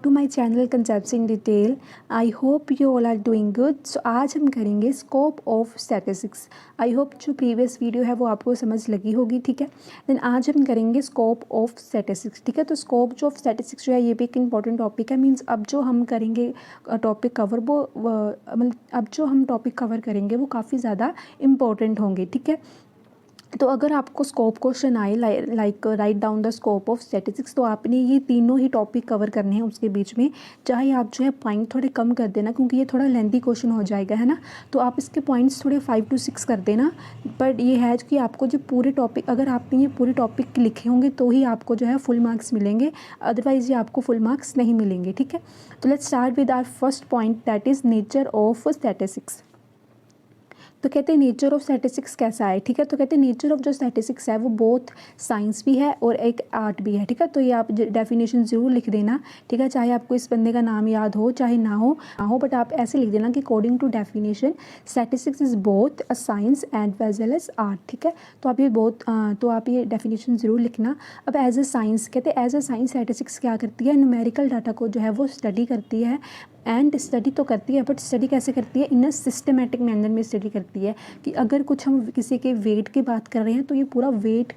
To my channel concepts in detail. I hope you all are doing good. So आज हम करेंगे scope of statistics. I hope जो previous video है वो आपको समझ लगी होगी, ठीक है। देन आज हम करेंगे स्कोप ऑफ स्टैटिस्टिक्स, ठीक है। तो स्कोप जो ऑफ स्टैटिस्टिक्स जो है ये भी एक इंपॉर्टेंट टॉपिक है। मीन्स अब जो हम करेंगे टॉपिक कवर वो मतलब अब जो हम टॉपिक कवर करेंगे वो काफ़ी ज़्यादा इंपॉर्टेंट होंगे, ठीक है। तो अगर आपको स्कोप क्वेश्चन आए like write down the scope of statistics, तो आपने ये तीनों ही टॉपिक कवर करने हैं उसके बीच में। चाहे आप जो है पॉइंट थोड़े कम कर देना क्योंकि ये थोड़ा लेंथी क्वेश्चन हो जाएगा, है ना। तो आप इसके पॉइंट्स थोड़े 5 to 6 कर देना। बट ये है कि आपको जो पूरे टॉपिक, अगर आपने ये पूरे टॉपिक लिखे होंगे तो ही आपको जो है फुल मार्क्स मिलेंगे, अदरवाइज़ ये आपको फुल मार्क्स नहीं मिलेंगे, ठीक है। तो let's start with our first point, that is nature of statistics. तो कहते हैं नेचर ऑफ स्टैटिस्टिक्स कैसा है, ठीक है। तो कहते हैं नेचर ऑफ जो स्टैटिस्टिक्स है वो बोथ साइंस भी है और एक आर्ट भी है, ठीक है। तो ये आप डेफिनेशन ज़रूर लिख देना, ठीक है। चाहे आपको इस बंदे का नाम याद हो चाहे ना हो बट आप ऐसे लिख देना कि according to definition statistics is both a science and as well as art, ठीक है। तो आप ये डेफिनेशन ज़रूर लिखना। अब एज ए साइंस कहते हैं, एज ए साइंस स्टैटिस्टिक्स क्या करती है, न्यूमेरिकल डाटा को जो है वो स्टडी करती है। एंड स्टडी तो करती है बट स्टडी कैसे करती है, इन अ सिस्टमेटिक मैनर में स्टडी करती है। कि अगर कुछ हम किसी के वेट की बात कर रहे हैं तो ये पूरा वेट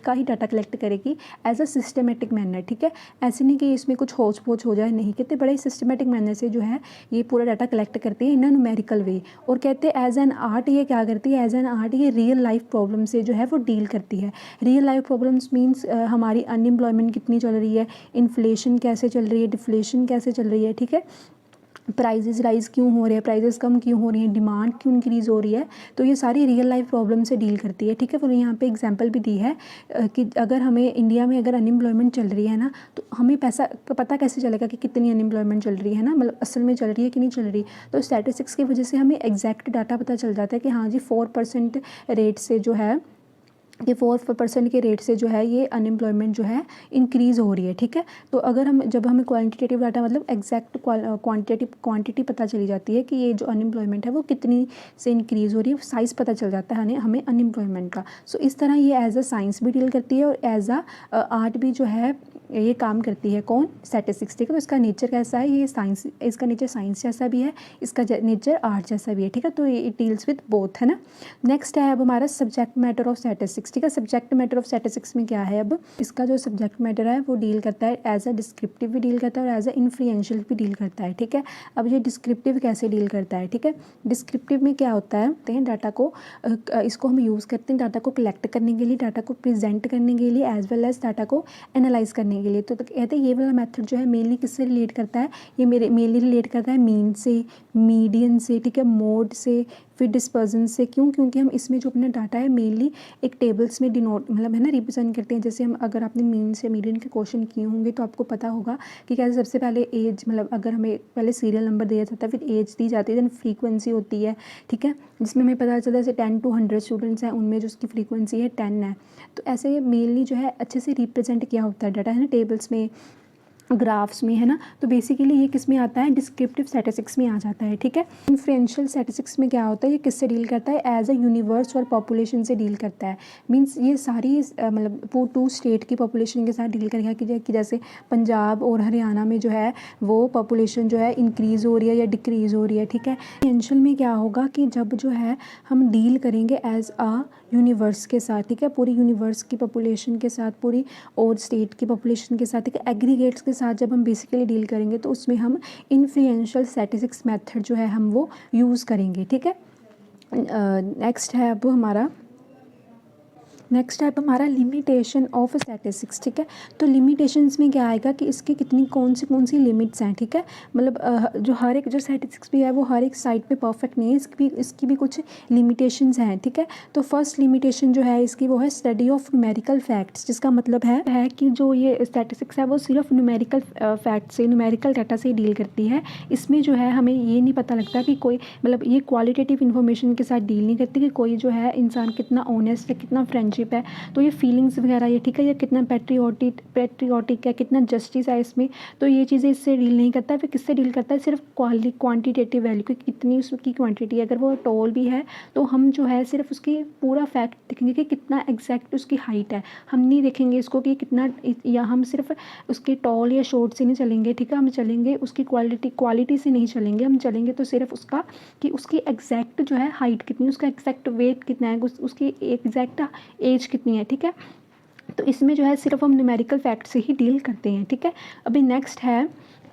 का ही डाटा कलेक्ट करेगी एज अ सिस्टमेटिक मैनर, ठीक है। ऐसे नहीं कि इसमें कुछ होच पोच हो जाए, नहीं। कहते बड़े सिस्टमेटिक मैनर से जो है ये पूरा डाटा कलेक्ट करती है इन अ न्यूमेरिकल वे। और कहते हैं एज एन आर्ट ये क्या करती है, एज एन आर्ट ये रियल लाइफ प्रॉब्लम से जो है वो डील करती है। रियल लाइफ प्रॉब्लम्स मीन्स हमारी अनएम्प्लॉयमेंट कितनी चल रही है, इन्फ्लेशन कैसे चल रही है, डिफ्लेशन कैसे चल रही है, ठीक है। प्राइजेस राइज क्यों हो रहे हैं, प्राइजेस कम क्यों हो रही हैं, डिमांड क्यों इंक्रीज़ हो रही है। तो ये सारी रियल लाइफ प्रॉब्लम से डील करती है, ठीक है। फिर यहाँ पे एग्जांपल भी दी है कि अगर हमें इंडिया में अगर अनएम्प्लॉयमेंट चल रही है ना, तो हमें पैसा का पता कैसे चलेगा कि कितनी अनएम्प्लॉयमेंट चल रही है ना, मतलब असल में चल रही है कि नहीं चल रही। तो स्टैटिस्टिक्स की वजह से हमें एग्जैक्ट डाटा पता चल जाता है कि हाँ जी 4% रेट से जो है कि 4% के रेट से जो है ये अनएम्प्लॉयमेंट जो है इंक्रीज़ हो रही है, ठीक है। तो अगर जब हमें क्वांटिटेटिव डाटा मतलब एग्जैक्ट क्वांटिटी पता चली जाती है कि ये जो अनएम्प्लॉयमेंट है वो कितनी से इंक्रीज़ हो रही है, साइज़ पता चल जाता है हमें अनएम्प्लॉयमेंट का। सो इस तरह ये एज अ साइंस भी डील करती है और एज अ आर्ट भी जो है ये काम करती है। कौन, स्टैटिस्टिक्स, ठीक है। तो इसका नेचर कैसा है, ये साइंस, इसका नेचर साइंस जैसा भी है, इसका नेचर आर्ट जैसा भी है, ठीक है। तो ये डील्स विद बोथ, है ना। नेक्स्ट है अब हमारा सब्जेक्ट मैटर ऑफ स्टैटिस्टिक्स, ठीक है। सब्जेक्ट मैटर ऑफ स्टैटिस्टिक्स में क्या है, अब इसका जो सब्जेक्ट मैटर है वो डील करता है एज अ डिस्क्रिप्टिव भी डील करता है और एज अ इन्फ्लुएंशियल भी डील करता है, ठीक है। अब ये डिस्क्रिप्टिव कैसे डील करता है, ठीक है। डिस्क्रिप्टिव में क्या होता है, डाटा को इसको हम यूज़ करते हैं डाटा को कलेक्ट करने के लिए, डाटा को प्रेजेंट करने के लिए, एज वेल एज डाटा को एनालाइज करने के लिए। तो कहते हैं ये वाला मेथड जो है मेनली किससे रिलेट करता है, ये मेनली रिलेट करता है मीन से, मीडियन से, ठीक है, मोड से, फिर डिस्पर्जन से। क्यों, क्योंकि हम इसमें जो अपना डाटा है मेनली एक टेबल्स में डिनोट मतलब है ना रिप्रेजेंट करते हैं। जैसे हम अगर आपने मीन से मीडियन के क्वेश्चन किए होंगे तो आपको पता होगा कि कैसे सबसे पहले एज, मतलब अगर हमें पहले सीरियल नंबर दिया जाता है, फिर एज दी जाती है, देन फ्रीक्वेंसी होती है, ठीक है, जिसमें हमें पता चलता है जैसे 10 to 100 स्टूडेंट्स हैं उनमें जो उसकी फ्रीक्वेंसी है 10 है। तो ऐसे मेनली जो है अच्छे से रिप्रेजेंट किया होता है डाटा, है ना, टेबल्स में, ग्राफ्स में, है ना। तो बेसिकली ये किस में आता है, डिस्क्रिप्टिव स्टैटिस्टिक्स में आ जाता है, ठीक है। इन्फ्लुएंशियल स्टैटिस्टिक्स में क्या होता है, ये किससे डील करता है, एज अ यूनिवर्स और पॉपुलेशन से डील करता है। मींस ये सारी मतलब 2 स्टेट की पॉपुलेशन के साथ डील करेगा कि जैसे पंजाब और हरियाणा में जो है वो पॉपुलेशन जो है इंक्रीज़ हो रही है या डिक्रीज़ हो रही है, ठीक है। इन्फ्लुएंशियल में क्या होगा कि जब जो है हम डील करेंगे एज अ यूनिवर्स के साथ, ठीक है, पूरी यूनिवर्स की पॉपुलेशन के साथ, पूरी और स्टेट की पॉपुलेशन के साथ, ठीक है, एग्रीगेट्स के साथ जब हम बेसिकली डील करेंगे तो उसमें हम इन्फ्लुएंशियल स्टैटिस्टिक्स मेथड जो है हम वो यूज़ करेंगे, ठीक है। नेक्स्ट है अब हमारा लिमिटेशन ऑफ स्टैटिस्टिक्स, ठीक है। तो लिमिटेशंस में क्या आएगा कि इसकी कौन सी लिमिट्स हैं, ठीक है। मतलब जो हर एक जो स्टैटिस्टिक्स भी है वो हर एक साइड पे परफेक्ट नहीं है, इसकी भी कुछ लिमिटेशंस हैं, ठीक है। तो फर्स्ट लिमिटेशन जो है इसकी वो है स्टडी ऑफ न्यूमेरिकल फैक्ट्स, जिसका मतलब है कि जो ये स्टैटिस्टिक्स है वो सिर्फ न्यूमेरिकल फैक्ट से, न्यूमेरिकल डाटा से डील करती है। इसमें जो है हमें ये नहीं पता लगता कि कोई मतलब ये क्वालिटेटिव इन्फॉर्मेशन के साथ डील नहीं करती कि कोई जो है इंसान कितना ऑनेस्ट है, कितना फ्रेंडशिप सिटीजनशिप है, तो ये फीलिंग्स वगैरह ये, ठीक है, ये कितना पैट्रियोटिक है, कितना जस्टिस है इसमें, तो ये चीज़ें इससे डील नहीं करता है। फिर किससे डील करता है, सिर्फ क्वांटिटेटिव वैल्यू की, कितनी उसकी क्वांटिटी है, अगर वो टॉल भी है तो हम जो है सिर्फ उसकी पूरा फैक्ट देखेंगे कि कितना एग्जैक्ट उसकी हाइट है, हम नहीं देखेंगे इसको कि कितना, या हम सिर्फ उसके टॉल या शॉर्ट से नहीं चलेंगे, ठीक है, हम चलेंगे उसकी क्वालिटी से नहीं चलेंगे, हम चलेंगे तो सिर्फ उसका कि उसकी एग्जैक्ट जो है हाइट कितनी, उसका एग्जैक्ट वेट कितना है, उसकी एग्जैक्ट एज कितनी है, ठीक है। तो इसमें जो है सिर्फ हम न्यूमेरिकल फैक्ट से ही डील करते हैं, ठीक है। अभी नेक्स्ट है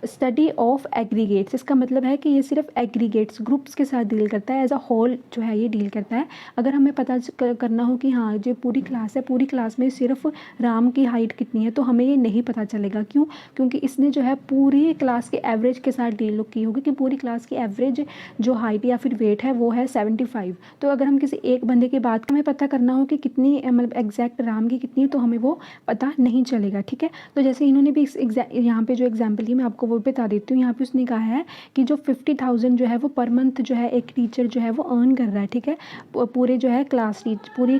स्टडी ऑफ एग्रीगेट्स। इसका मतलब है कि ये सिर्फ एग्रीगेट्स ग्रुप्स के साथ डील करता है, एज अ होल जो है ये डील करता है। अगर हमें पता करना हो कि हाँ जो पूरी क्लास है, पूरी क्लास में सिर्फ राम की हाइट कितनी है, तो हमें ये नहीं पता चलेगा। क्यों? क्योंकि इसने जो है पूरी क्लास के एवरेज के साथ डील की होगी कि पूरी क्लास की एवरेज जो हाइट या फिर वेट है वो है 75। तो अगर हम किसी एक बंदे की बात हमें पता करना हो कि कितनी मतलब एग्जैक्ट राम की कितनी है, तो हमें वो पता नहीं चलेगा, ठीक है। तो जैसे इन्होंने भी यहाँ पे जो एग्जाम्पल दी मैं आपको वो बता देती हूँ। यहाँ पे उसने कहा है कि जो 50,000 जो है वो पर मंथ जो है एक टीचर जो है वो अर्न कर रहा है, ठीक है, पूरे जो है क्लास पूरी,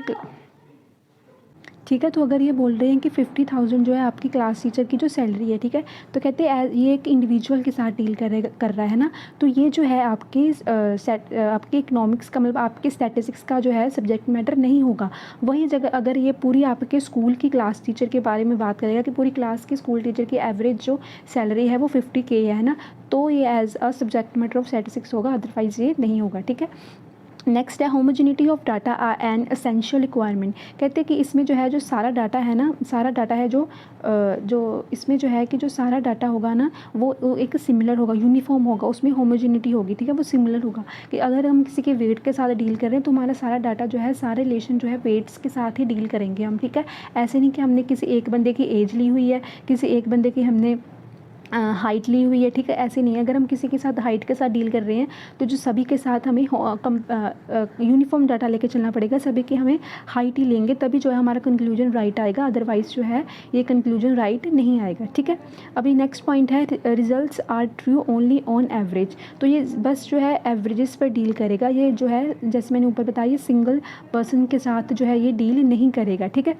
ठीक है। तो अगर ये बोल रहे हैं कि 50,000 जो है आपकी क्लास टीचर की जो सैलरी है, ठीक है, तो कहते हैं ये एक इंडिविजुअल के साथ डील कर रहा है ना, तो ये जो है आपके इकोनॉमिक्स का मतलब आपके स्टैटिस्टिक्स का जो है सब्जेक्ट मैटर नहीं होगा। वही जगह अगर ये पूरी आपके स्कूल की क्लास टीचर के बारे में बात करेगा कि पूरी क्लास की स्कूल टीचर की एवरेज जो सैलरी है वो 50K है ना, तो ये as a subject matter of statistics होगा, अदरवाइज ये नहीं होगा, ठीक है। नेक्स्ट है homogeneity of data and essential requirement. कहते हैं कि इसमें जो है जो सारा डाटा है ना, सारा डाटा है जो इसमें जो है कि जो सारा डाटा होगा ना वो एक सिमिलर होगा, यूनिफॉर्म होगा, उसमें होमोजेनिटी होगी, ठीक है, वो सिमिलर होगा। कि अगर हम किसी के वेट के साथ डील कर रहे हैं तो हमारा सारा डाटा जो है, सारे रिलेशन जो है वेट्स के साथ ही डील करेंगे हम, ठीक है। ऐसे नहीं कि हमने किसी एक बंदे की एज ली हुई है, किसी एक बंदे की हमने हाइट ली हुई है, ठीक है, ऐसे नहीं है। अगर हम किसी के साथ हाइट के साथ डील कर रहे हैं तो जो सभी के साथ हमें यूनिफॉर्म डाटा लेके चलना पड़ेगा, सभी की हमें हाइट ही लेंगे तभी जो है हमारा कंक्लूजन राइट आएगा, अदरवाइज जो है ये कंक्लूजन राइट नहीं आएगा, ठीक है। अभी नेक्स्ट पॉइंट है results are true only on average. तो ये बस जो है एवरेजेस पर डील करेगा, ये जो है जैसे मैंने ऊपर बताया सिंगल पर्सन के साथ जो है ये डील नहीं करेगा, ठीक है।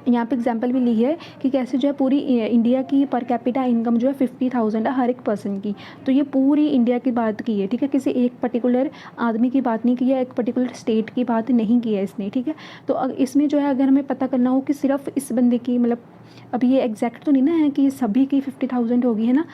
यहाँ पे एग्जांपल भी ली है कि कैसे जो है पूरी इंडिया की पर कैपिटा इनकम जो है 50,000 है हर एक पर्सन की, तो ये पूरी इंडिया की बात की है, ठीक है, किसी एक पर्टिकुलर आदमी की बात नहीं की है, एक पर्टिकुलर स्टेट की बात नहीं की है इसने, ठीक है। तो इसमें जो है अगर हमें पता करना हो कि सिर्फ इस बंदे की मतलब, अब ये एग्जैक्ट तो नहीं ना है कि सभी की 50,000 होगी, है ना,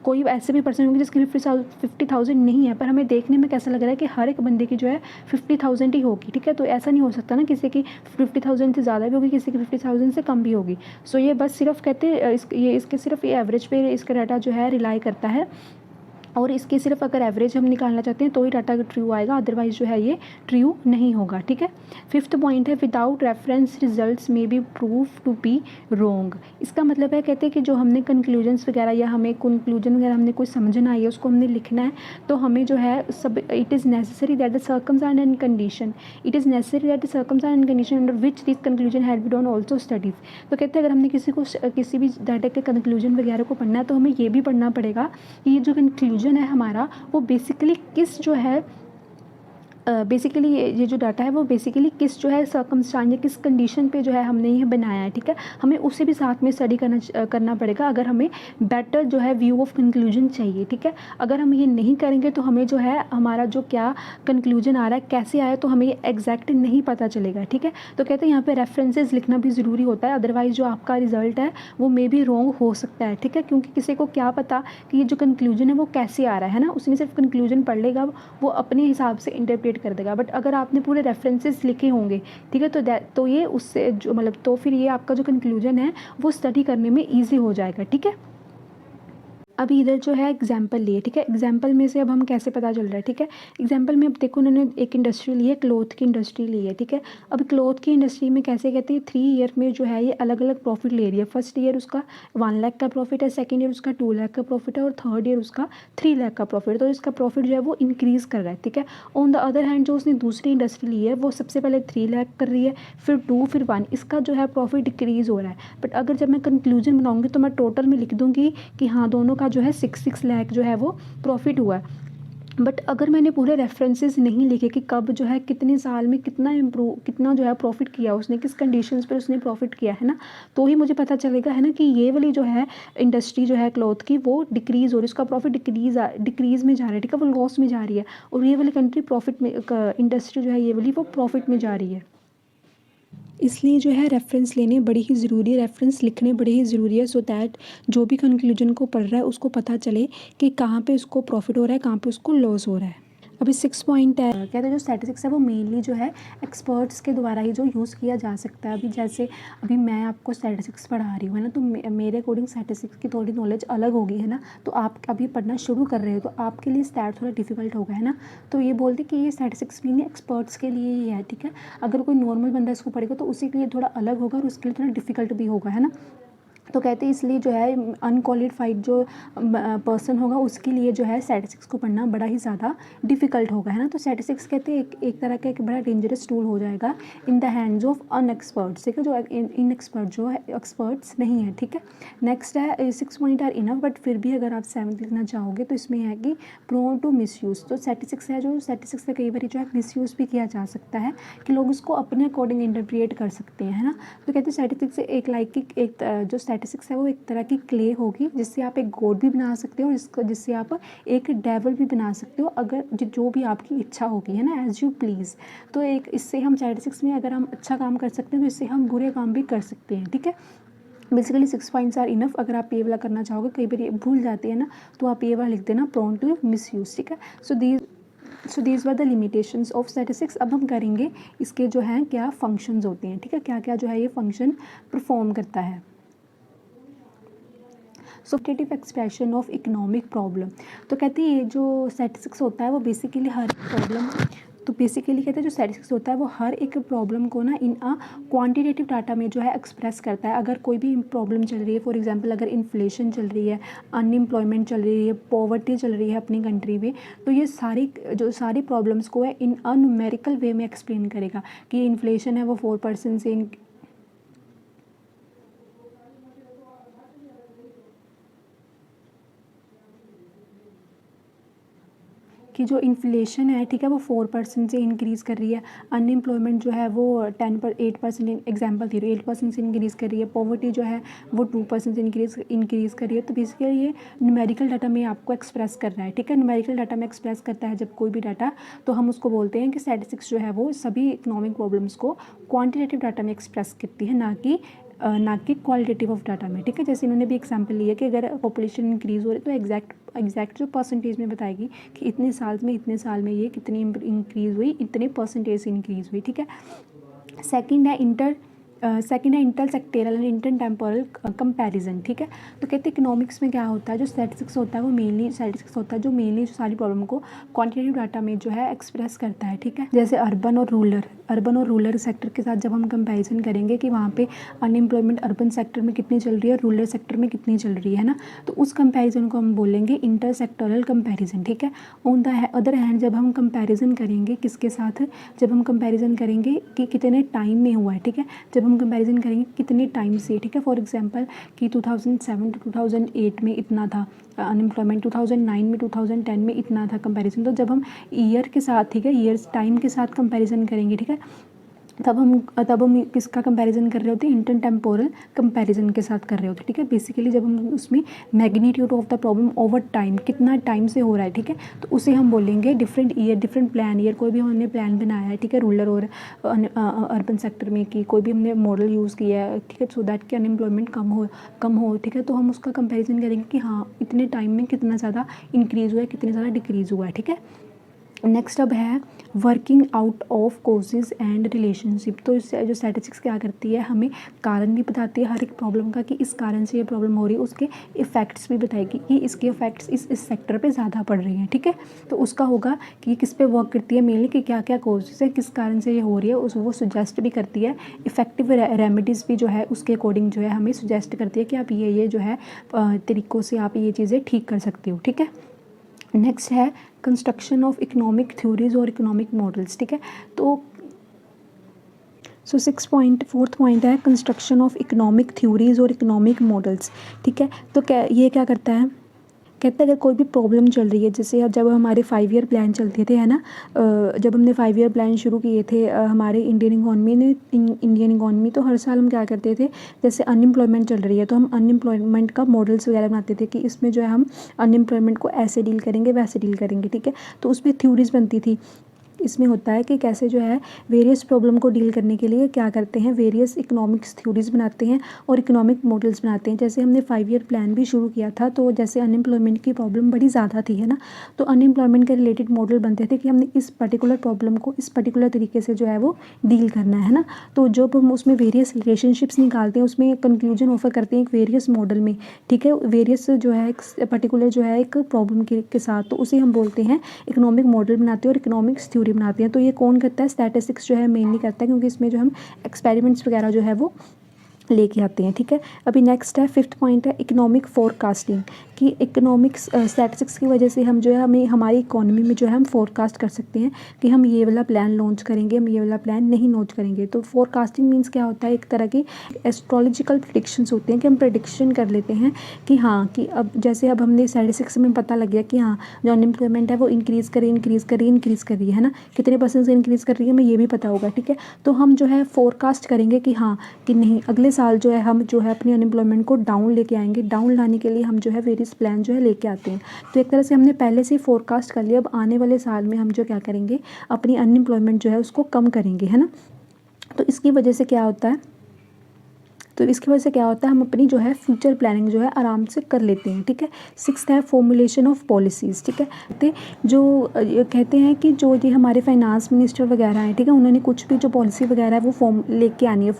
कोई ऐसे भी पर्सन होंगे जिसकी 50,000 नहीं है, पर हमें देखने में कैसा लग रहा है कि हर एक बंदे की जो है 50,000 ही होगी, ठीक है। तो ऐसा नहीं हो सकता ना, किसी की 50,000 से ज़्यादा भी होगी, किसी की 50,000 से कम भी होगी। सो ये बस सिर्फ कहते हैं इसके सिर्फ ये एवरेज पे इसका डाटा जो है रिलाई करता है, और इसके सिर्फ अगर एवरेज हम निकालना चाहते हैं तो ही डाटा ट्रू आएगा, अदरवाइज जो है ये ट्रू नहीं होगा, ठीक है। फिफ्थ पॉइंट है विदाउट रेफरेंस रिजल्ट्स में बी प्रूव टू बी रोंग। इसका मतलब है कहते हैं कि जो हमने कंक्लूजन्स वगैरह या हमें कंक्लूजन वगैरह हमने कोई समझना है उसको हमने लिखना है, तो हमें जो है सब it is necessary that the circumstance and condition, it is necessary that the circumstance and condition under which this conclusion had be done also studies. तो कहते हैं अगर हमने किसी भी डाटा के कंक्लूजन वगैरह को पढ़ना है तो हमें ये भी पढ़ना पड़ेगा कि ये जो कंक्लूजन है हमारा वो बेसिकली किस जो है बेसिकली ये जो डाटा है वो बेसिकली किस जो है सर्कमस्टांस या किस कंडीशन पे जो है हमने ये बनाया है, ठीक है। हमें उसे भी साथ में स्टडी करना पड़ेगा अगर हमें बेटर जो है व्यू ऑफ कंक्लूजन चाहिए, ठीक है। अगर हम ये नहीं करेंगे तो हमें जो है हमारा जो क्या कंक्लूजन आ रहा है कैसे आया तो हमें ये एग्जैक्ट नहीं पता चलेगा, ठीक है। तो कहते हैं यहाँ पे रेफरेंसेस लिखना भी ज़रूरी होता है, अदरवाइज जो आपका रिजल्ट है वो मे बी रॉन्ग हो सकता है, ठीक है। क्योंकि किसी को क्या पता कि ये जो कंक्लूजन है वो कैसे आ रहा है ना, उसने सिर्फ कंक्लूजन पढ़ लेगा, वो अपने हिसाब से इंटरप्रेट कर देगा। बट अगर आपने पूरे रेफरेंसेस लिखे होंगे, ठीक है, तो ये उससे जो मतलब तो फिर ये आपका जो कंक्लूजन है वो स्टडी करने में ईजी हो जाएगा, ठीक है। अभी इधर जो है एग्जाम्पल लिए, ठीक है, एग्जाम्पल में से अब हम कैसे पता चल रहा है, ठीक है। एग्जाम्पल में अब देखो उन्होंने एक इंडस्ट्री ली है, क्लॉथ की इंडस्ट्री ली है, ठीक है। अब क्लॉथ की इंडस्ट्री में कैसे कहते हैं 3 ईयर में जो है ये अलग अलग प्रॉफिट ले रही है। फर्स्ट ईयर उसका 1 लाख का प्रॉफिट है, सेकेंड ईयर उसका 2 लाख का प्रॉफिट है, और थर्ड ईयर उसका 3 लाख का प्रॉफिट है। तो इसका प्रॉफिट जो है वो इंक्रीज़ कर रहा है, ठीक है। ऑन द अदर हैंड जो उसने दूसरी इंडस्ट्री ली है वो सबसे पहले 3 लाख कर रही है, फिर 2 फिर 1, इसका जो है प्रॉफिट डिक्रीज़ हो रहा है। बट अगर जब मैं कंक्लूजन बनाऊँगी तो मैं टोटल में लिख दूँगी कि हाँ दोनों का जो है 6 लाख जो है वो प्रॉफिट हुआ है। बट अगर मैंने पूरे रेफरेंसेस नहीं लिखे कि कब जो है कितने साल में कितना जो है प्रॉफिट किया उसने, किस कंडीशंस पर उसने प्रॉफिट किया है ना, तो ही मुझे पता चलेगा है ना कि ये वाली जो है इंडस्ट्री जो है क्लॉथ की वो डिक्रीज़ हो रही है, उसका प्रॉफिट डिक्रीज़ में जा रहा है, ठीक है, वो लॉस में जा रही है, और ये वाली कंट्री प्रॉफिट में इंडस्ट्री जो है ये वाली वो प्रॉफिट में जा रही है। इसलिए जो है रेफरेंस लेने बड़ी ही ज़रूरी है, रेफरेंस लिखने बड़े ही ज़रूरी है, सो दैट जो भी कंक्लूजन को पढ़ रहा है उसको पता चले कि कहाँ पे उसको प्रॉफिट हो रहा है, कहाँ पे उसको लॉस हो रहा है। अभी 6 पॉइंट है, कहते हैं जो स्टैटिस्टिक्स है वो मेनली जो है एक्सपर्ट्स के द्वारा ही जो यूज़ किया जा सकता है। अभी जैसे अभी मैं आपको स्टैटिस्टिक्स पढ़ा रही हूँ है ना, तो मेरे अकॉर्डिंग स्टैटिस्टिक्स की थोड़ी नॉलेज अलग होगी है ना, तो आप अभी पढ़ना शुरू कर रहे हो तो आपके लिए स्टैट थोड़ा डिफिकल्ट होगा है ना, तो ये बोलते कि ये स्टैटिस्टिक्स भी नहीं एक्सपर्ट्स के लिए ही है, ठीक है। अगर कोई नॉर्मल बंदा इसको पढ़ेगा तो उसी के लिए थोड़ा अलग होगा और उसके लिए थोड़ा डिफिकल्ट भी होगा है ना, तो कहते हैं इसलिए जो है अनक्वालिफाइड जो पर्सन होगा उसके लिए जो है स्टैटिस्टिक्स को पढ़ना बड़ा ही ज़्यादा डिफिकल्ट होगा है ना। तो स्टैटिस्टिक्स कहते हैं एक तरह का एक बड़ा डेंजरस टूल हो जाएगा इन द हैंड्स ऑफ अनएक्सपर्ट्स, ठीक है, जो इन एक्सपर्ट जो है एक्सपर्ट्स नहीं है, ठीक है। नेक्स्ट है 6 पॉइंट आर इनफ, बट फिर भी अगर आप 7 लिखना चाहोगे तो इसमें है कि प्रोन टू मिसयूज़, तो स्टैटिस्टिक्स है जो स्टैटिस्टिक्स का कई बार जो है मिसयूज़ भी किया जा सकता है कि लोग उसको अपने अकॉर्डिंग इंटरप्रिएट कर सकते हैं है ना। तो कहते हैं स्टैटिस्टिक्स एक लाइक की एक जो स्टैटिस्टिक्स है वो एक तरह की क्ले होगी जिससे आप एक गॉड भी बना सकते हो और जिससे आप एक डेवल भी बना सकते हो, अगर जो भी आपकी इच्छा होगी है ना, एज यू प्लीज़। तो एक इससे हम स्टैटिस्टिक्स में अगर हम अच्छा काम कर सकते हैं तो इससे हम बुरे काम भी कर सकते हैं, ठीक है। Basically 6 points are enough. अगर आप ये वाला करना चाहोगे, कई बार ये भूल जाती है ना, तो आप ये वाला लिख देना प्रोन टू मिस यूज़, ठीक है। So these were the limitations of statistics. अब हम करेंगे इसके जो हैं क्या फंक्शंस होते हैं, ठीक है, क्या क्या जो है ये फंक्शन परफॉर्म करता है। Quantitative expression of economic problem, तो कहते हैं ये जो स्टैटिस्टिक्स होता है वो बेसिकली हर प्रॉब्लम, तो बेसिकली कहते हैं जो स्टैटिस्टिक्स होता है वो हर एक प्रॉब्लम को ना इन क्वांटिटेटिव डाटा में जो है एक्सप्रेस करता है। अगर कोई भी प्रॉब्लम चल रही है, फॉर एग्जांपल अगर इन्फ्लेशन चल रही है, अनएम्प्लॉयमेंट चल रही है, पॉवर्टी चल रही है अपनी कंट्री में, तो ये सारी प्रॉब्लम्स को है इन न्यूमेरिकल वे में एक्सप्लेन करेगा कि इन्फ्लेशन है वो 4% से कि जो इन्फ्लेशन है, ठीक है, वो 4% से इंक्रीज़ कर रही है, अनएम्प्लॉयमेंट जो है वो 8% एग्जाम्पल थी, 8% से इंक्रीज़ कर रही है, पॉवर्टी जो है वो 2% से इंक्रीज़ कर रही है। तो बेसिकली ये न्यूमेरिकल डाटा में आपको एक्सप्रेस कर रहा है, ठीक है, न्यूमेरिकल डाटा में एक्सप्रेस करता है जब कोई भी डाटा, तो हम उसको बोलते हैं कि स्टैटिस्टिक्स जो है वो सभी इकोनॉमिक प्रॉब्लम्स को क्वान्टिटेटिव डाटा में एक्सप्रेस करती है, ना कि क्वालिटेटिव ऑफ डाटा में, ठीक है। जैसे इन्होंने भी एग्जांपल लिया कि अगर पॉपुलेशन इंक्रीज़ हो रही है तो एग्जैक्ट जो परसेंटेज में बताएगी कि इतने साल में ये कितनी इंक्रीज़ हुई, इतने परसेंटेज से इंक्रीज़ हुई, ठीक है। सेकंड है inter sectoral and inter temporal comparison, ठीक है। तो कहते हैं इकोनॉमिक्स में क्या होता है, जो स्टैटिस्टिक्स होता है वो मेनली स्टैटिस्टिक्स होता है जो मेनली जो सारी प्रॉब्लम को क्वांटिटेटिव डाटा में जो है एक्सप्रेस करता है, ठीक है। जैसे अर्बन और रूरल सेक्टर के साथ जब हम कंपैरिजन करेंगे कि वहाँ पे अनएम्प्लॉयमेंट अर्बन सेक्टर में कितनी चल रही है, रूरल सेक्टर में कितनी चल रही है ना, तो उस कंपैरिजन को हम बोलेंगे इंटर सेक्टोरल कंपैरिजन, ठीक है। ऑन द अदर हैंड जब हम कंपैरिजन करेंगे किसके साथ, जब हम कंपैरिजन करेंगे कि कितने टाइम में हुआ है, ठीक है, जब हम कंपैरिजन करेंगे कितने टाइम से, ठीक है, फॉर एग्जांपल कि 2007 टू 2008 में इतना था अनएम्प्लॉयमेंट, 2009 में 2010 में इतना था कंपैरिजन। तो जब हम ईयर के साथ, ठीक है, ईयर्स टाइम के साथ कंपैरिजन करेंगे, ठीक है, तब हम किसका कंपैरिजन कर रहे होते हैं, इंटर टेम्पोरल कंपैरिजन के साथ कर रहे होते हैं, ठीक है। बेसिकली जब हम उसमें magnitude of the problem over time कितना टाइम से हो रहा है, ठीक है, तो उसे हम बोलेंगे different year, different plan year. कोई भी हमने प्लान बनाया है, ठीक है, रूरल और अर्बन सेक्टर में कि कोई भी हमने मॉडल यूज़ किया है, ठीक है, सो दैट कि अनएम्प्लॉयमेंट कम हो, ठीक है, तो हम उसका कंपैरिजन करेंगे कि हाँ इतने टाइम में कितना ज़्यादा इंक्रीज़ हुआ है, कितने ज़्यादा डिक्रीज़ हुआ है, ठीक है। नेक्स्ट अब है working out of causes and relationship. तो इससे जो स्टैटिस्टिक्स क्या करती है, हमें कारण भी बताती है हर एक प्रॉब्लम का कि इस कारण से ये प्रॉब्लम हो रही है, उसके इफ़ेक्ट्स भी बताएगी कि इसके इफ़ेक्ट्स इस सेक्टर पे ज़्यादा पड़ रही हैं, ठीक है। तो उसका होगा कि किस पे वर्क करती है मेनली, कि क्या क्या कॉजेज़ है, किस कारण से ये हो रही है, वो सुजेस्ट भी करती है। इफ़ेक्टिव रेमेडीज़ भी जो है उसके अकॉर्डिंग जो है हमें सुजेस्ट करती है कि आप ये जो है तरीक़ों से आप ये चीज़ें ठीक कर सकते हो, ठीक है। नेक्स्ट है कंस्ट्रक्शन ऑफ इकोनॉमिक थ्योरीज और इकोनॉमिक मॉडल्स, ठीक है। तो 4th पॉइंट है कंस्ट्रक्शन ऑफ इकोनॉमिक थ्योरीज और इकोनॉमिक मॉडल्स, ठीक है। तो क्या करता है, कहते हैं अगर कोई भी प्रॉब्लम चल रही है, जैसे अब जब हमारे 5 ईयर प्लान चलते थे, है ना, जब हमने 5 ईयर प्लान शुरू किए थे हमारे इंडियन इकॉनमी, तो हर साल हम क्या करते थे, जैसे अनएम्प्लॉयमेंट चल रही है तो हम अनएम्प्लॉयमेंट का मॉडल्स वगैरह बनाते थे कि इसमें जो है हम अनएम्प्लॉयमेंट को ऐसे डील करेंगे, वैसे डील करेंगे, ठीक है। तो उसमें थ्योरीज बनती थी। इसमें होता है कि कैसे जो है वेरियस प्रॉब्लम को डील करने के लिए क्या करते हैं, वेरियस इकोनॉमिक्स थ्योरीज बनाते हैं और इकोनॉमिक मॉडल्स बनाते हैं। जैसे हमने 5 ईयर प्लान भी शुरू किया था, तो जैसे अनएम्प्लॉयमेंट की प्रॉब्लम बड़ी ज़्यादा थी, है ना, तो अनएम्प्लॉयमेंट के रिलेटेड मॉडल बनते थे कि हमने इस पर्टिकुलर प्रॉब्लम को इस पर्टिकुलर तरीके से जो है वो डील करना है ना। तो जब हम उसमें वेरियस रिलेशनशिप्स निकालते हैं, उसमें कंक्लूजन ऑफर करते हैं एक वेरियस मॉडल में, ठीक है, वेरियस जो है एक पर्टिकुलर जो है एक प्रॉब्लम के साथ, तो उसे हम बोलते हैं इकोनॉमिक मॉडल बनाते हैं और इकोनॉमिक्स थ्योरी बनाते हैं। तो ये कौन करता है, स्टैटिस्टिक्स जो है मेनली करता है, क्योंकि इसमें जो हम एक्सपेरिमेंट्स वगैरह जो है वो लेके आते हैं, ठीक है। अभी नेक्स्ट है 5th पॉइंट है इकोनॉमिक फोरकास्टिंग, कि इकोनॉमिक्स स्टैटिस्टिक्स की वजह से हम जो है हमें हमारी इकोनॉमी में जो है हम फोरकास्ट कर सकते हैं कि हम ये वाला प्लान लॉन्च करेंगे, हम ये वाला प्लान नहीं लॉन्च करेंगे। तो फोरकास्टिंग मीन्स क्या होता है, एक तरह की एस्ट्रोलॉजिकल प्रेडिक्शंस होते हैं कि हम प्रेडिक्शन कर लेते हैं कि हाँ, कि अब जैसे अब हमने स्टैटिस्टिक्स में पता लग गया कि हाँ जो अनएम्प्लॉयमेंट है वो इंक्रीज़ कर रही है ना, कितने % से इंक्रीज़ कर रही है हमें ये भी पता होगा, ठीक है। तो हम जो है फोरकास्ट करेंगे कि हाँ, कि नहीं अगले साल जो है हम जो है अपनी अनएम्प्लॉयमेंट को डाउन लेके आएंगे। डाउन लाने के लिए हम जो है वेरियस प्लान जो है लेके आते हैं। तो एक तरह से हमने पहले से ही फोरकास्ट कर लिया, अब आने वाले साल में हम जो क्या करेंगे, अपनी अनएम्प्लॉयमेंट जो है उसको कम करेंगे, है ना। तो इसकी वजह से क्या होता है, हम अपनी जो है फ्यूचर प्लानिंग जो है आराम से कर लेते हैं, ठीक है। 6th है फॉर्मुलेशन ऑफ पॉलिसीज़, ठीक है। तो जो कहते हैं कि जो ये हमारे फाइनेंस मिनिस्टर वगैरह हैं, ठीक है, उन्होंने कुछ भी जो पॉलिसी वगैरह है वो फॉर्म लेके आनी है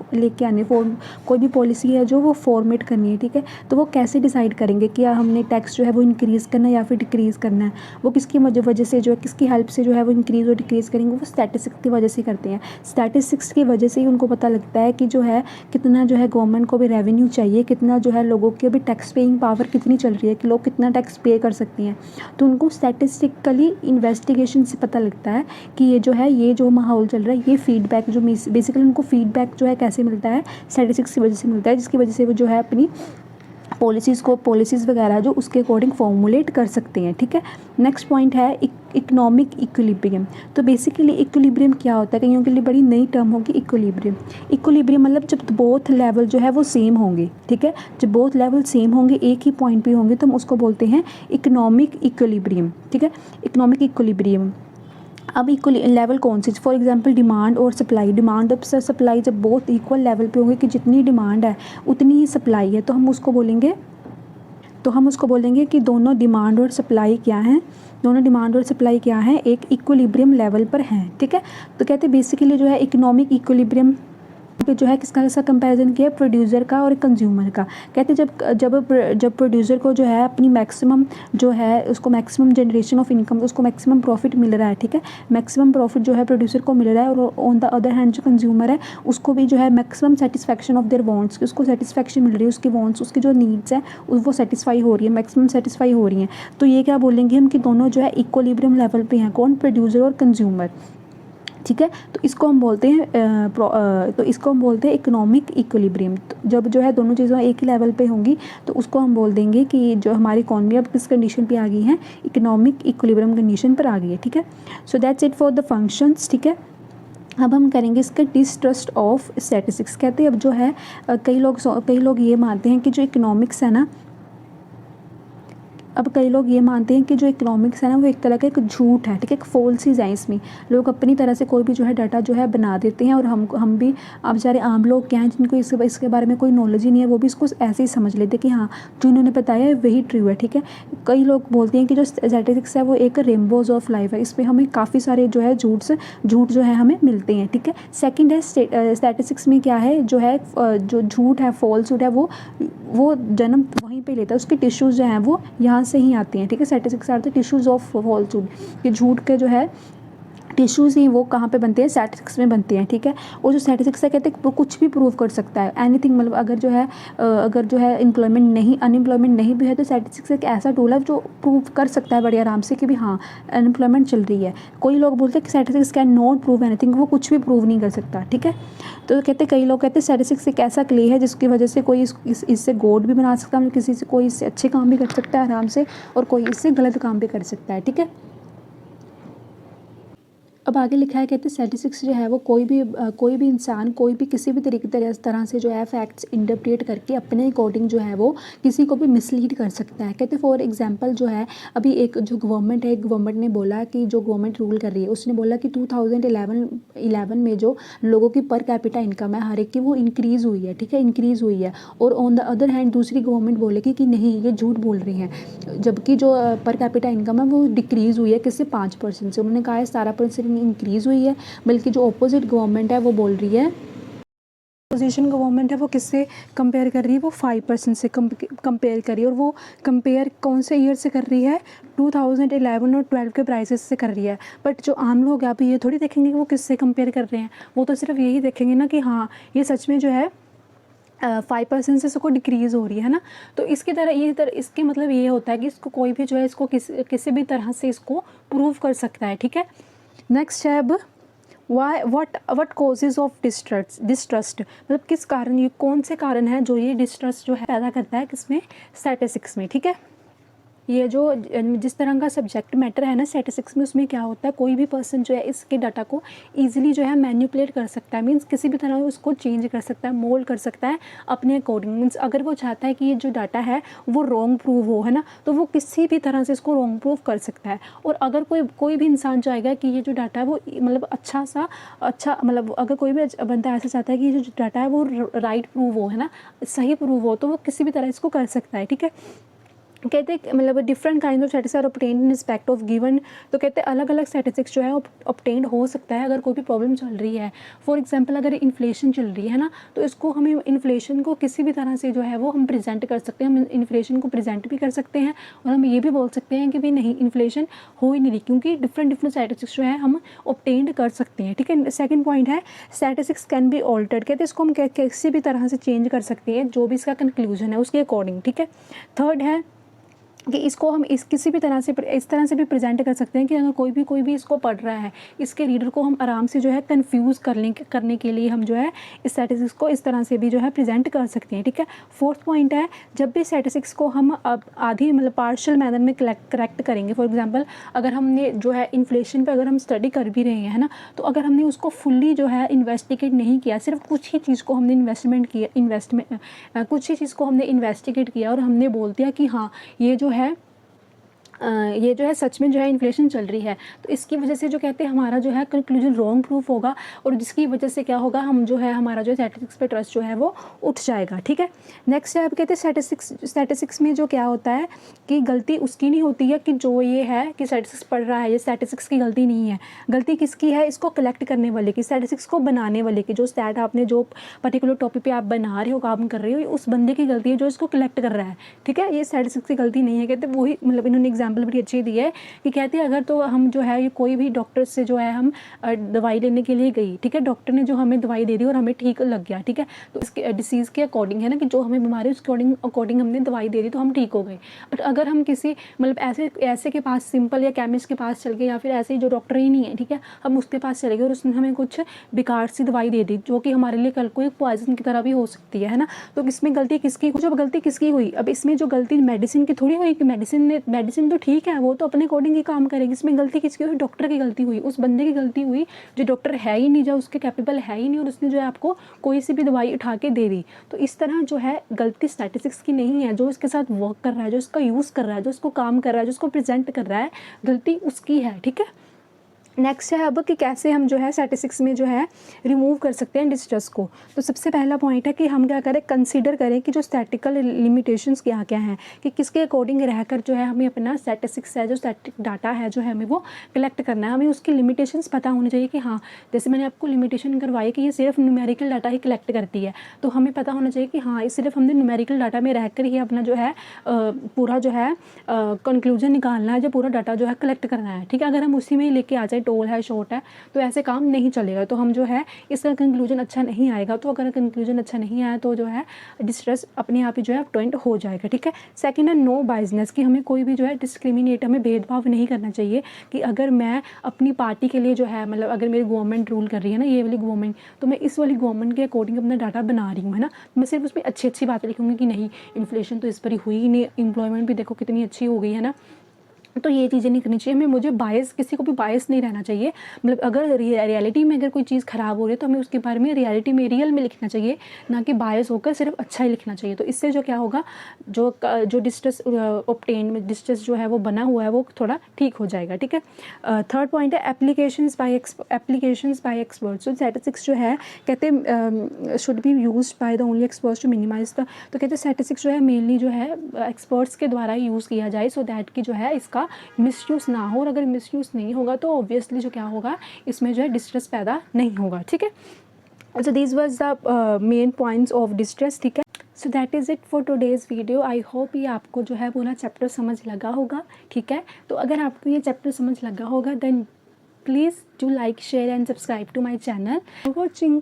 कोई भी पॉलिसी है जो वो फॉर्मेट करनी है, ठीक है। तो वो कैसे डिसाइड करेंगे कि हमने टैक्स जो है वो इंक्रीज़ करना है या फिर डिक्रीज़ करना है, वो किसकी वजह से जो है, किसकी हेल्प से जो है वो इंक्रीज़ और डिक्रीज़ करेंगे, वो स्टैटिस्टिक्स की वजह से करते हैं। स्टैटिस्टिक्स की वजह से ही उनको पता लगता है कि जो है कितना जो है गवर्नमेंट को भी रेवेन्यू चाहिए, कितना जो है लोगों की अभी टैक्स पेइंग पावर कितनी चल रही है, कि लोग कितना टैक्स पे कर सकते हैं। तो उनको स्टैटिस्टिकली इन्वेस्टिगेशन से पता लगता है कि ये जो माहौल चल रहा है, ये फीडबैक जो बेसिकली उनको फीडबैक जो है कैसे मिलता है, स्टैटिस्टिक्स की वजह से मिलता है, जिसकी वजह से वो जो है अपनी पॉलिसीज़ वगैरह जो उसके अकॉर्डिंग फॉर्मुलेट कर सकते हैं, ठीक है। नेक्स्ट पॉइंट है इकोनॉमिक इक्विलिब्रियम। तो बेसिकली इक्विलिब्रियम क्या होता है, कईयों के लिए बड़ी नई टर्म होगी इक्विलिब्रियम मतलब जब बोथ लेवल जो है वो सेम होंगे, ठीक है। जब बोथ लेवल सेम होंगे, एक ही पॉइंट पे होंगे, तो हम उसको बोलते हैं इकोनॉमिक इक्विलिब्रियम, ठीक है, इकोनॉमिक इक्विलिब्रियम। अब इक्वल लेवल कौन सी, फॉर एग्जांपल डिमांड और सप्लाई, डिमांड और सप्लाई जब बहुत इक्वल लेवल पे होंगे कि जितनी डिमांड है उतनी ही सप्लाई है, तो हम उसको बोलेंगे कि दोनों डिमांड और सप्लाई क्या है, एक इक्विलिब्रियम लेवल पर हैं, ठीक है। तो कहते हैं बेसिकली जो है इकोनॉमिक इक्विलिब्रियम पे जो है किसका कंपैरिजन किया, प्रोड्यूसर का और कंज्यूमर का। कहते जब प्रोड्यूसर को जो है अपनी मैक्सिमम जो है उसको मैक्सिमम जनरेशन ऑफ इनकम, उसको मैक्सिमम प्रॉफिट मिल रहा है, ठीक है, मैक्सिमम प्रॉफिट जो है प्रोड्यूसर को मिल रहा है, और ऑन द अदर हैंड जो कंज्यूमर है उसको भी जो है maximum satisfaction of their wants, उसको सेटिस्फैक्शन मिल रही है, उसकी वांट्स, उसकी जो नीड्स है वो सेटिस्फाई हो रही है, मैक्सिमम सेटिस्फाई हो रही हैं। तो ये क्या बोलेंगे हम कि दोनों जो है इक्विलिब्रियम लेवल पे हैं, कौन, प्रोड्यूसर और कंज्यूमर, ठीक है। तो इसको हम बोलते हैं इकोनॉमिक इक्विलिब्रियम। तो जब जो है दोनों चीज़ें एक ही लेवल पे होंगी तो उसको हम बोल देंगे कि जो हमारी इकॉनमी अब किस कंडीशन पे आ गई है, इकोनॉमिक इक्विलिब्रियम कंडीशन पर आ गई है, ठीक है। So that's it for the functions, ठीक है। अब हम करेंगे इसका डिसट्रस्ट ऑफ स्टैटिस्टिक्स। कहते हैं अब जो है कई लोग ये मानते हैं कि जो इकोनॉमिक्स है ना, अब कई लोग ये मानते हैं कि जो इकोनॉमिक्स है ना वो एक तरह का एक झूठ है, ठीक है, एक फॉल्सीज है। इसमें लोग अपनी तरह से कोई भी जो है डाटा जो है बना देते हैं, और हम भी, आप बेचारे आम लोग क्या हैं जिनको इसके बारे में कोई नॉलेज ही नहीं है, वो भी इसको ऐसे ही समझ लेते हैं कि हाँ जो उन्होंने बताया है वही ट्रू है, ठीक है। कई लोग बोलते हैं कि जो स्टैटिस्टिक्स है वो एक रेनबोज ऑफ लाइफ है, इसमें हमें काफ़ी सारे जो है झूठ जो है हमें मिलते हैं, ठीक है। सेकेंड है स्टैटिस्टिक्स में क्या है, जो है जो झूठ है, फॉल्सहुड है, वो जन्म वहीं पे लेता है, उसके टिश्यूज़ जो हैं वो यहाँ से ही आती हैं, ठीक है। Statistics are the tissues of falsehood, कि झूठ के जो है टिश्यूज़ ही वो कहाँ पे बनते हैं, स्टैटिस्टिक्स में बनते हैं, ठीक है। और जो स्टैटिस्टिक्स है कहते हैं कुछ भी प्रूव कर सकता है, एनीथिंग, मतलब अगर जो है एम्प्लॉयमेंट नहीं, अनएम्प्लॉयमेंट नहीं भी है तो स्टैटिस्टिक्स एक ऐसा टूल है जो प्रूव कर सकता है बड़े आराम से कि भी हाँ अनएम्प्लॉयमेंट चल रही है। कोई लोग बोलते हैं कि statistics can not prove anything, वो कुछ भी प्रूव नहीं कर सकता, ठीक है। तो कहते कई लोग कहते हैं स्टैटिस्टिक्स एक ऐसा क्ले है जिसकी वजह से कोई इससे गॉड भी बना सकता है, मतलब किसी से कोई इससे अच्छे काम भी कर सकता है आराम से, और कोई इससे गलत काम भी कर सकता है, ठीक है। अब आगे लिखा है, कहते हैं स्टैटिस्टिक्स जो है वो कोई भी इंसान कोई भी किसी भी तरह से जो है फैक्ट्स इंटरप्रेट करके अपने अकॉर्डिंग जो है वो किसी को भी मिसलीड कर सकता है। कहते फॉर एग्जांपल जो है अभी एक जो गवर्नमेंट है, गवर्नमेंट ने बोला कि जो गवर्नमेंट रूल कर रही है उसने बोला कि 2011 में जो लोगों की पर कैपिटा इनकम है हर एक की वो इंक्रीज़ हुई है, ठीक है, इंक्रीज़ हुई है। और ऑन द अदर हैंड दूसरी गवर्नमेंट बोलेगी कि नहीं ये झूठ बोल रही हैं, जबकि जो पर कैपिटा इनकम है वो डिक्रीज़ हुई है किससे, 5% से। उन्होंने कहा है 17% इंक्रीज़ हुई है, बल्कि जो अपोजिट गवर्नमेंट है वो बोल रही है, अपोजिशन गवर्नमेंट है वो किससे कंपेयर कर रही है, वो 5% से कंपेयर कर रही है। और वो कंपेयर कौन से ईयर से कर रही है, 2011 और 12 के प्राइसेस से कर रही है। बट जो आम लोग हैं अभी ये थोड़ी देखेंगे कि वो किससे कंपेयर कर रहे हैं, वो तो सिर्फ यही देखेंगे ना कि हाँ ये सच में जो है 5% से इसको डिक्रीज़ हो रही है ना। तो इसकी तरह इसके मतलब ये होता है कि इसको कोई भी जो है इसको किसी भी तरह से इसको प्रूव कर सकता है, ठीक है। नेक्स्ट है अब वट कॉजेज़ ऑफ डिस्ट्रस्ट, मतलब किस कारण, ये कौन से कारण है जो ये डिस्ट्रस्ट जो है पैदा करता है किसमें, स्टैटिस्टिक्स में, ठीक है। ये जो जिस तरह का सब्जेक्ट मैटर है ना स्टैटिस्टिक्स में, उसमें क्या होता है कोई भी पर्सन जो है इसके डाटा को ईजिली जो है मैनिपुलेट कर सकता है, मीन्स किसी भी तरह उसको चेंज कर सकता है, मोल्ड कर सकता है अपने अकॉर्डिंग। मीन्स अगर वो चाहता है कि ये जो डाटा है वो रॉन्ग प्रूव हो, है ना, तो वो किसी भी तरह से इसको रॉन्ग प्रूव कर सकता है। और अगर कोई भी इंसान चाहेगा कि ये जो डाटा है वो मतलब अच्छा मतलब अगर कोई भी बंदा ऐसा चाहता है कि ये जो डाटा है वो राइट प्रूव हो, है ना, सही प्रूव हो, तो वो किसी भी तरह इसको कर सकता है, ठीक है। कहते हैं मतलब different kind of statistics are obtained in respect of given, तो कहते हैं अलग अलग स्टैटिस्टिक्स जो है ऑब्टेन्ड हो सकता है अगर कोई भी प्रॉब्लम चल रही है। फॉर एग्जांपल अगर इन्फ्लेशन चल रही है ना, तो इसको हमें इन्फ्लेशन को किसी भी तरह से जो है वो हम प्रेजेंट कर सकते हैं, हम इन्फ्लेशन को प्रेजेंट भी कर सकते हैं और हम ये भी बोल सकते हैं कि भाई नहीं इन्फ्लेशन हो ही नहीं रही, क्योंकि डिफरेंट स्टैटिस्टिक्स जो है हम ऑब्टेन्ड कर सकते हैं, ठीक है। सेकेंड पॉइंट है स्टैटिस्टिक्स कैन बी ऑल्टर्ड, कहते हैं इसको हम किसी भी तरह से चेंज कर सकते हैं जो भी इसका कंक्लूजन है उसके अकॉर्डिंग, ठीक है। थर्ड है कि इसको हम किसी भी तरह से इस तरह से भी प्रेजेंट कर सकते हैं कि अगर कोई भी इसको पढ़ रहा है, इसके रीडर को हम आराम से जो है कंफ्यूज करने के लिए हम जो है इस स्टैटिस्टिक्स को इस तरह से भी जो है प्रेजेंट कर सकते हैं, ठीक है। फोर्थ पॉइंट है जब भी स्टैटिस्टिक्स को हम अब आधी मतलब पार्शियल मैनर में करेक्ट करेंगे। फॉर एग्जाम्पल अगर हमने जो है इन्फ्लेशन पर अगर हम स्टडी कर भी रहे हैं, है ना, तो अगर हमने उसको फुल्ली जो है इन्वेस्टिगेट नहीं किया, सिर्फ कुछ ही चीज़ को हमने कुछ ही चीज़ को हमने इन्वेस्टिगेट किया और हमने बोल दिया कि हाँ ये जो है सच में जो है इन्फ्लेशन चल रही है, तो इसकी वजह से जो कहते हैं हमारा जो है कंक्लूजन रॉन्ग प्रूफ होगा और जिसकी वजह से क्या होगा, हम जो है हमारा जो स्टैटिस्टिक्स पे ट्रस्ट जो है वो उठ जाएगा, ठीक है। नेक्स्ट है अब कहते हैं स्टैटिस्टिक्स में जो क्या होता है कि गलती उसकी नहीं होती है कि जो ये है कि स्टैटिस्टिक्स पढ़ रहा है, ये स्टैटिस्टिक्स की गलती नहीं है। गलती किसकी है, इसको कलेक्ट करने वाले की, स्टैटिस्टिक्स को बनाने वाले की। जो स्टैट आपने जो पर्टिकुलर टॉपिक पे आप बना रहे हो, काम कर रहे हो, उस बंदे की गलती है जो इसको कलेक्ट कर रहा है, ठीक है। ये स्टैटिस्टिक्स की गलती नहीं है। कहते वही मतलब इन्होंने एग्जाम्पल बड़ी अच्छी दी है कि कहते हैं अगर तो हम जो है ये कोई भी डॉक्टर से जो है हम दवाई लेने के लिए गई, ठीक है, डॉक्टर ने जो हमें दवाई दे दी और हमें ठीक लग गया, ठीक है, तो इसके डिसीज़ के अकॉर्डिंग है ना कि जो हमें बीमारी उसके अकॉर्डिंग हमने दवाई दे दी तो हम ठीक हो गए। बट अगर हम किसी मतलब ऐसे के पास सिंपल या केमिस्ट के पास चल गए या फिर ऐसे जो डॉक्टर ही नहीं है, ठीक है, हम उसके पास चले गए और उसने हमें कुछ बेकार सी दवाई दे दी जो कि हमारे लिए कल को एक पॉइजन की तरह भी हो सकती है ना, तो इसमें गलती किसकी, जब गलती किसकी हुई, अब इसमें जो गलती मेडिसिन की थोड़ी हुई कि मेडिसिन तो ठीक है वो तो अपने अकॉर्डिंग ही काम करेगी, इसमें गलती किसकी हुई, डॉक्टर की गलती हुई, उस बंदे की गलती हुई जो डॉक्टर है ही नहीं, जो उसके कैपेबल है ही नहीं और उसने जो है आपको कोई सी भी दवाई उठा के दे दी। तो इस तरह जो है गलती स्टैटिस्टिक्स की नहीं है, जो इसके साथ वर्क कर रहा है, जो इसका यूज़ कर रहा है, जो इसको काम कर रहा है, जो इसको प्रेजेंट कर रहा है, गलती उसकी है, ठीक है। नेक्स्ट है अब कि कैसे हम जो है स्टैटिस्टिक्स में जो है रिमूव कर सकते हैं डिस्ट्रस्ट को। तो सबसे पहला पॉइंट है कि हम क्या करें, कंसीडर करें कि जो स्टैटिकल लिमिटेशंस क्या क्या हैं, कि किसके अकॉर्डिंग रहकर जो है हमें अपना स्टैटिस्टिक्स है, जो स्टैटिक डाटा है जो है हमें वो कलेक्ट करना है। हमें उसकी लिमिटेशंस पता होनी चाहिए कि हाँ जैसे मैंने आपको लिमिटेशन करवाई कि ये सिर्फ न्यूमेरिकल डाटा ही कलेक्ट करती है, तो हमें पता होना चाहिए कि हाँ ये सिर्फ हमने न्यूमेरिकल डाटा में रहकर ही अपना जो है पूरा जो है कंक्लूजन निकालना है, जो पूरा डाटा जो है कलेक्ट करना है, ठीक है। अगर हम उसी में ही लेके आ जाए टोल है, शॉर्ट है, तो ऐसे काम नहीं चलेगा। तो हम जो है इसका कंक्लूजन अच्छा नहीं आएगा। तो अगर कंक्लूजन अच्छा नहीं आया तो जो है डिस्ट्रेस अपने आप ही जो है ऑब्टेंड हो जाएगा, ठीक है। सेकंड है नो बायसनेस, कि हमें कोई भी जो है डिस्क्रिमिनेट, हमें भेदभाव नहीं करना चाहिए कि अगर मैं अपनी पार्टी के लिए जो है, मतलब अगर मेरी गवर्नमेंट रूल कर रही है ना, ये वाली गवर्नमेंट, तो मैं इस वाली गवर्नमेंट के अकॉर्डिंग अपना डाटा बना रही हूँ, है ना। मैं सिर्फ उसमें अच्छी अच्छी बातें लिखूँगी कि नहीं इन्फ्लेशन तो इस पर ही हुई ही नहीं, एम्प्लॉयमेंट भी देखो कितनी अच्छी हो गई है ना। तो ये चीज़ें नहीं करनी चाहिए हमें। मुझे बायस, किसी को भी बायस नहीं रहना चाहिए। मतलब अगर रियलिटी में अगर कोई चीज़ ख़राब हो रही है तो हमें उसके बारे में रियलिटी में, रियल में लिखना चाहिए, ना कि बायस होकर सिर्फ अच्छा ही लिखना चाहिए। तो इससे जो क्या होगा, जो डिस्ट्रेस ऑब्टेन में डिस्ट्रेस जो है वो बना हुआ है वो थोड़ा ठीक हो जाएगा, ठीक है। थर्ड पॉइंट है applications by experts. So statistics जो है कहते हैं should be used by the only experts to minimise the, तो कहते हैं स्टैटिस्टिक्स जो है मेनली जो है एक्सपर्ट्स के द्वारा ही यूज़ किया जाए, सो दैट कि जो है इसका मिसयूज़ ना हो। और अगर मिसयूज़ नहीं होगा तो ऑब्वियसली जो क्या होगा, इसमें जो है डिस्ट्रेस पैदा नहीं होगा, ठीक है। So this was the main points of distress, ठीक है। So that is it for today's video. I hope ये आपको जो है पूरा चैप्टर समझ लगा होगा, ठीक है। तो अगर आपको ये चैप्टर समझ लगा होगा then please do like, share and subscribe to my channel. Watching.